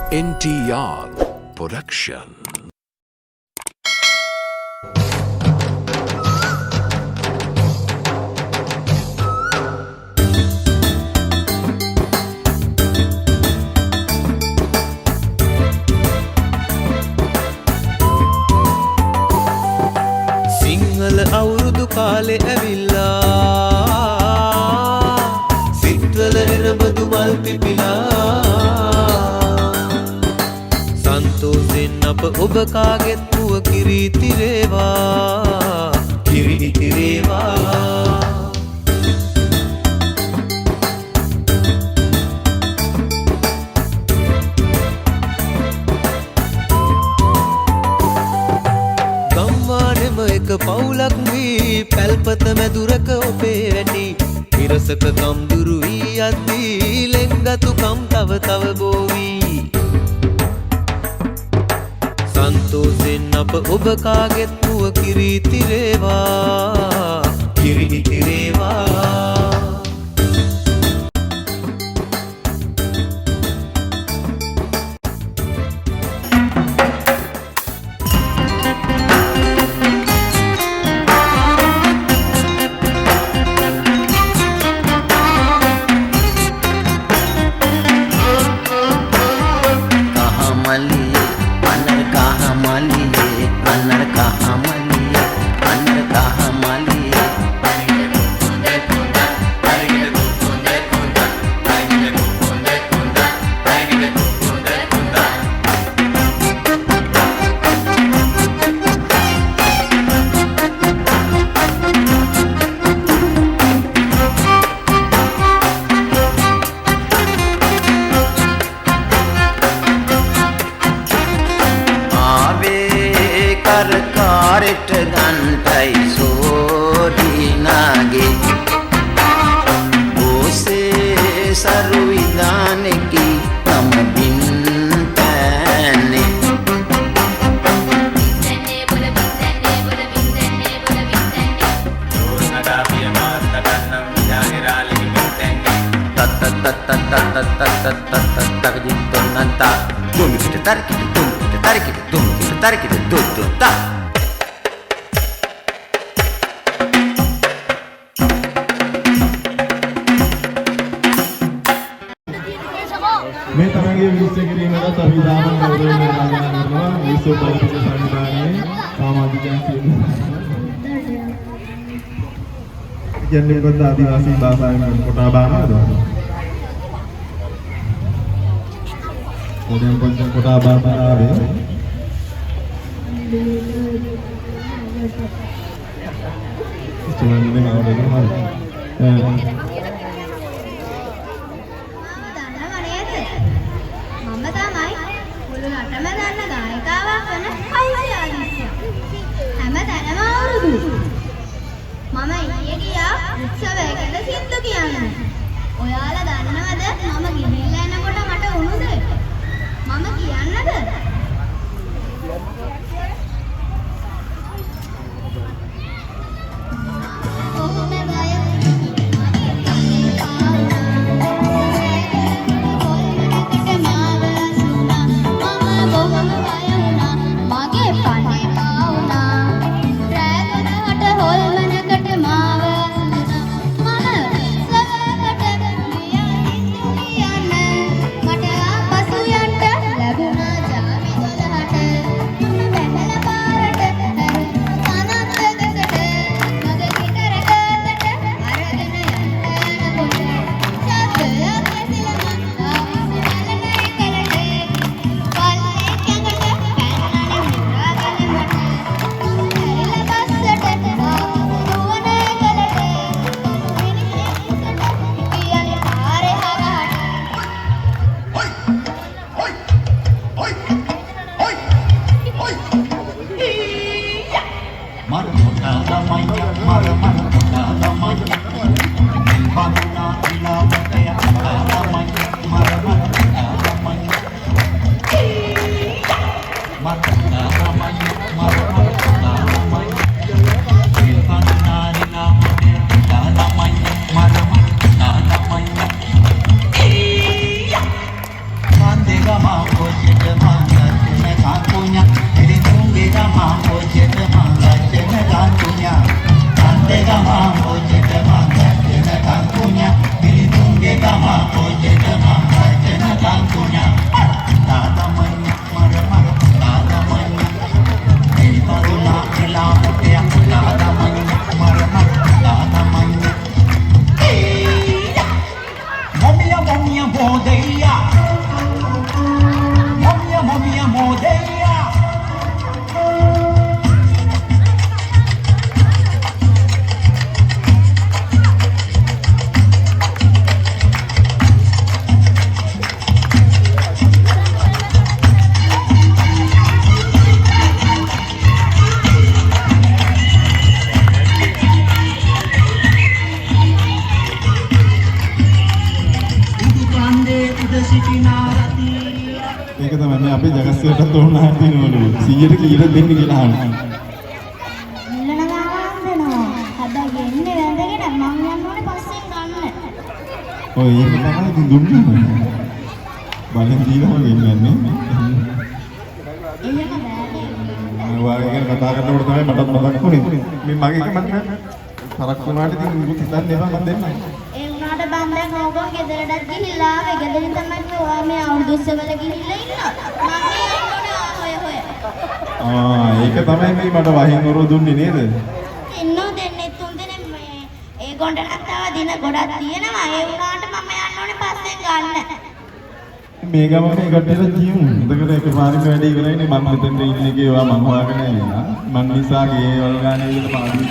NTR Production. Sinhala අවුරුදු කාලෙ ඇවිල්ලා සිත්වල එරබදු මල් පිපිලා සන්තෝෂෙන් අප ඔබ කාගෙත් පුව කිරීතිරේවා කිරීතිරේවා එක පවුලක් වී පැල්පත මැදුරක ඔබේ වැටි විරසක කම් දුරු වී යද්දී ලෙන්ගතු කම් තව තව බෝවී සන්තෝෂෙන් අප ඔබ කාගෙත් පුව කිරීතිරේවා කිරීතිරේවා කාරෙට ගන්ටයි සෝරිනාගේ ඕසේ සරු විදානෙකි තම බින් පෑනේ මේ තරගයේ විශ්ව කිරීමකට අපි දාන ගෞරවයෙන් ආරාධනා කරනවා විශ්ව පරිපූර්ණ සංවිධානයේ සමාජිකයන් කියන්නේ මොකද ආදිවාසී භාෂාවෙන් කොටා බානවද? මොඩර්න් පොන්චන් කොටා බානාවේ ඉස්තුවන්නේ නවදේ හරි මම ඊයේ ගියා උත්සවයකට සින්දු කියන්න. ඔයාලා දන්නවද මම ගිහිල්ලා එනකොට මට වුණු දේ? මම කියන්නද? කොහොම බය modeia. Momia modeia. මේක තමයි මේ අපේ ජගස්සයට තෝරනා දිනවලු 100ට කීයක් දෙන්න කියලා අහනවා. ඉල්ලනවා වන්දනවා. හැබැයි එන්නේ වැඳගෙන මං යන්න ඕනේ පස්සෙන් ගන්න. ඔය ඒක තමයි ඉතින් දුන්නේ. බලෙන් දීලා වගේ ඉන්නේ. එහෙම බෑ. වාගේ ගැන කතා කරනකොට තමයි මටත් මතක් වුනේ. මේ මගේ එක මතක තරක් වුණාට ඉතින් මුකුත් හිතන්න එපා මම දෙන්නම්. ඒ වුණාට බං දැන් ඕගොන් ගෙදරටත් ගිහිල්ලා ආවේ. ගෙදරින් තමයි ඔයා මේ අවුරුදු උත්සවවල ගිහිල්ලා ඉන්නවා. මම යන්න ඕනේ හොය. ඒක තමයි මේ මට වහින්වරු දුන්නේ නේද? ඉන්නෝ දෙන්නේ තුන් දෙනෙක් මේ ඒගොල්ලන්ට නම් තව දින ගොඩක් තියෙනවා. ඒ වුණාට මම යන්න ඕනේ පස්සෙන් ගන්න. මේ ගමනේ කට්ටියට කියමු. එතකොට එකපාරින් වැඩේ ඉවරයිනේ මම මෙතෙන්ට ඉන්නේ කියලා මම හොයාගෙන ඇවිල්ලා. මං නිසා ගේ වල ගානේ විතර පාඩුයි.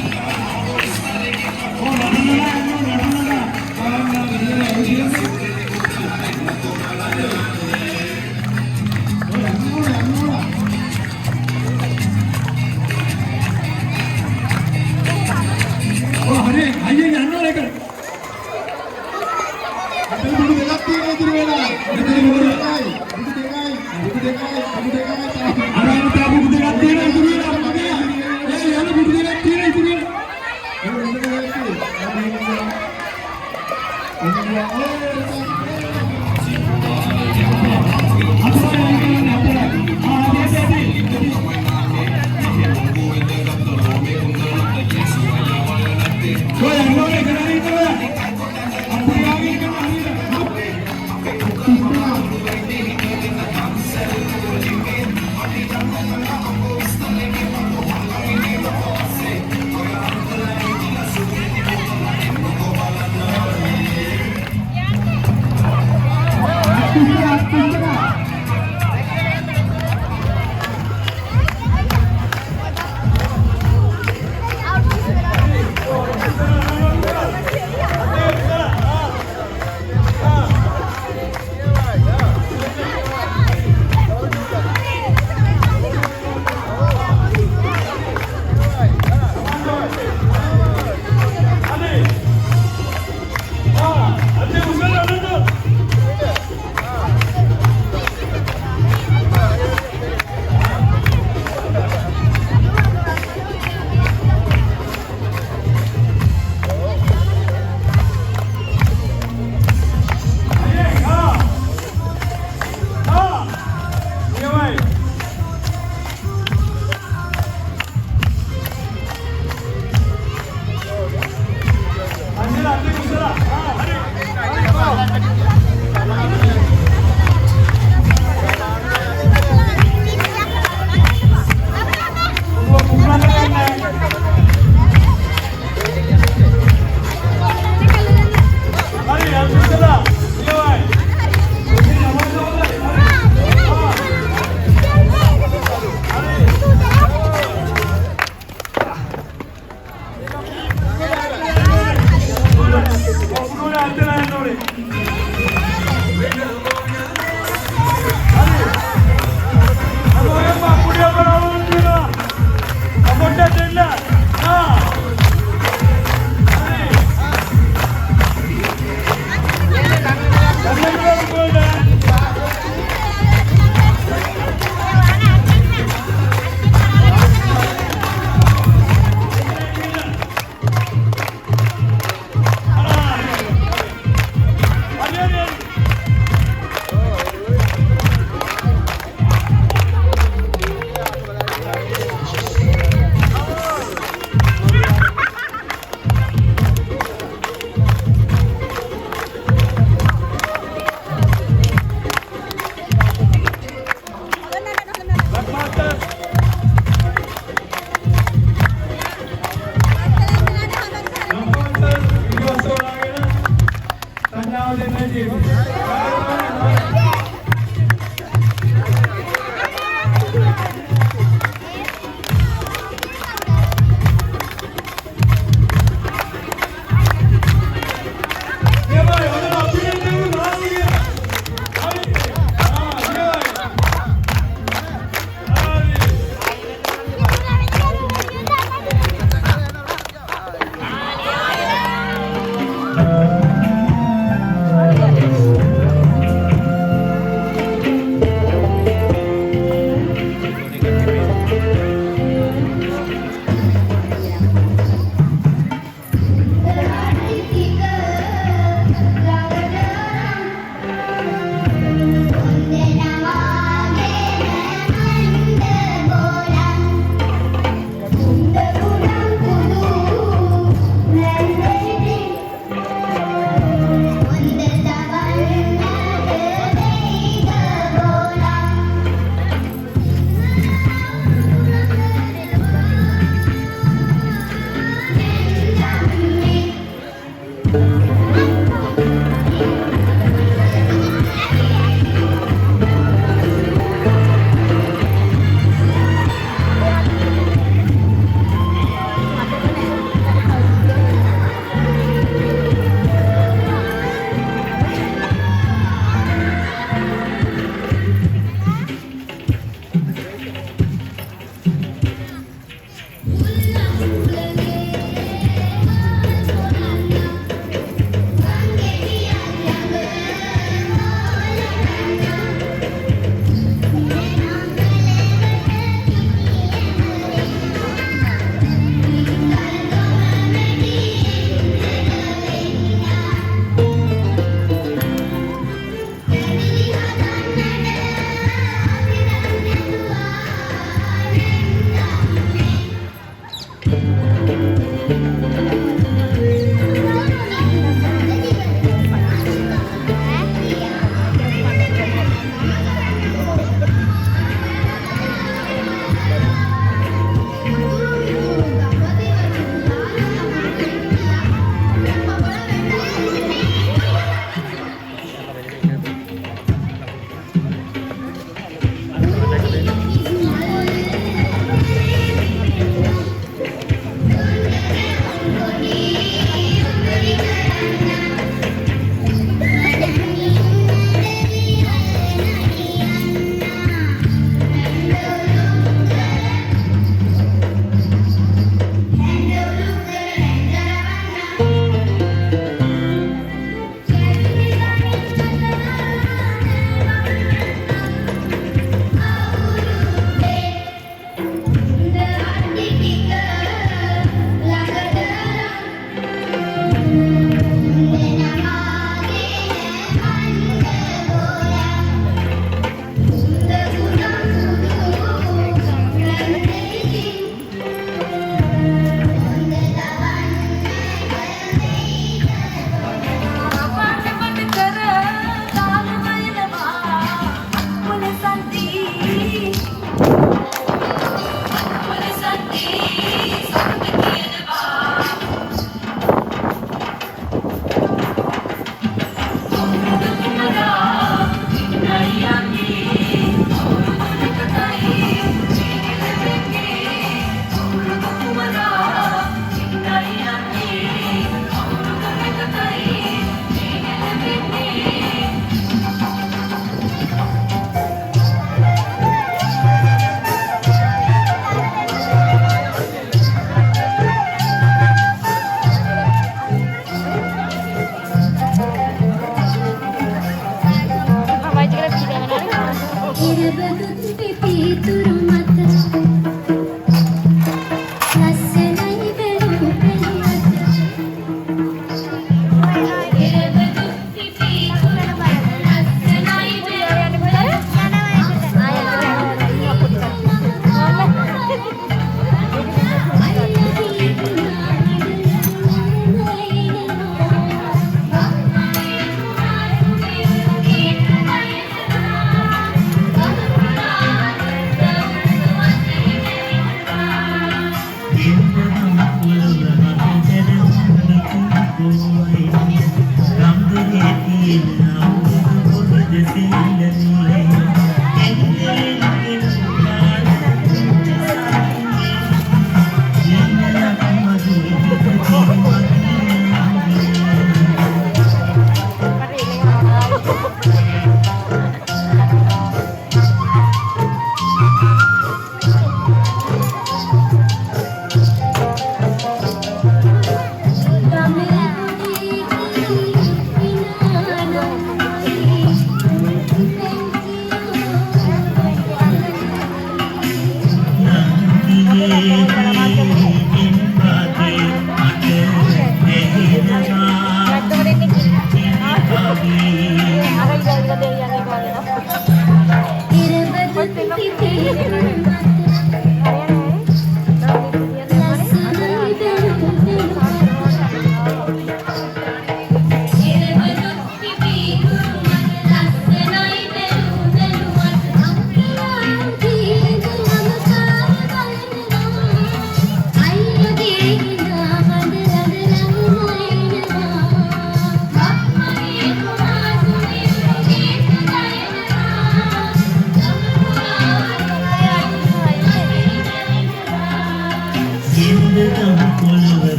Now they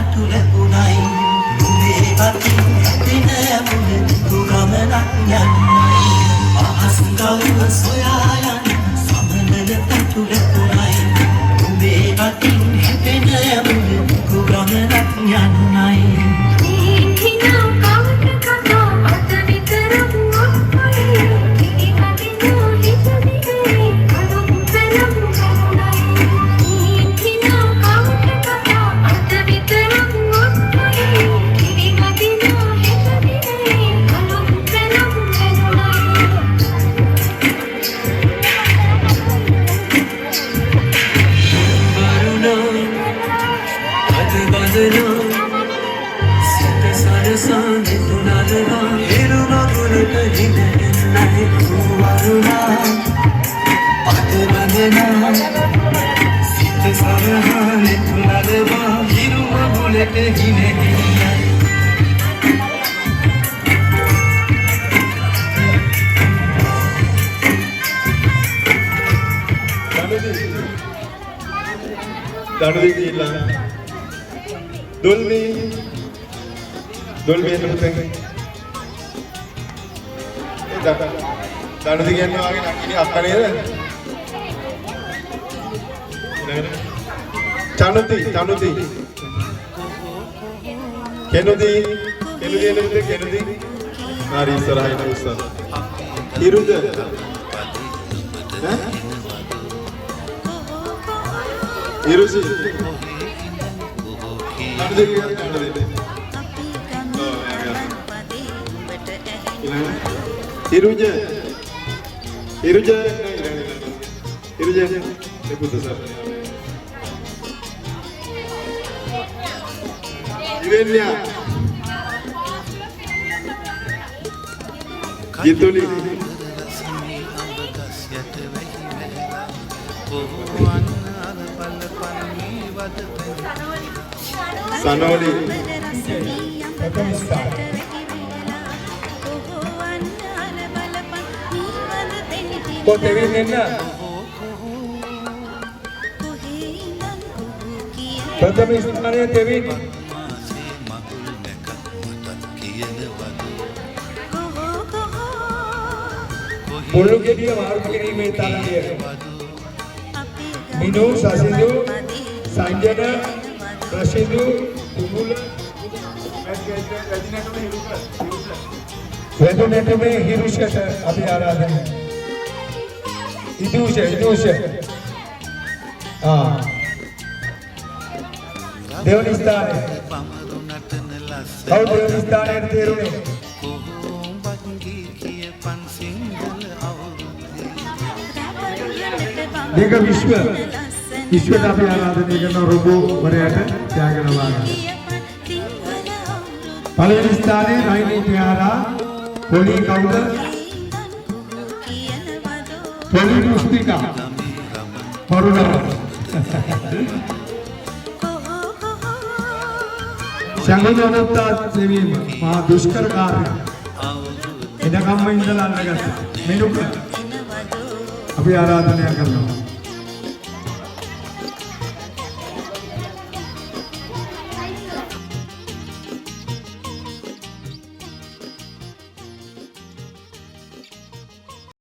තට්ටු ලැබුණයි උඹේ අතින් හැපෙන මුළු ගමනක් යන්නයි අහස් ගව්ව සොයා යන සමනල තට්ටු ලැබුණයි උඹේ අතින් හැපෙන මුළු ගමනක් යන්නයි Dolmi එන්න පුතේ. දඩුදි කියන්නේ වාගේ නක්කිනේ අක්ක නේද? චනුති. කෙනුදි එන්න පුතේ කෙනුදි. හරි ඉස්සරහින් උස්සන. ඉරුද. ඉරුසි. දඩුදි කියන්නේ Iruja, ikut besar. Irenia, gitu nih. Sanoli, Kok Dewi Nena? Pertama istimewa Dewi. Bulu ke dia baru kiri metal dia. Minu, Sasindu, Sanjana, Rashidu, Tungula. Vedunetu में हिरुषा अभी आ रहा है इदूषा हाँ देवनिस्तान है और देवनिस्तान है तेरुने देखा विश्व का भी आ रहा है देखा ना रोबो बड़े आटे क्या करना वाला पाकिस्तान है राइनी प्यारा होली काउंटर होली पुस्तिका परुणा संगोजनता देवी महा दुष्कर कार्य इधर काम में इंदलाल लगा मेनू अभी आराधना करना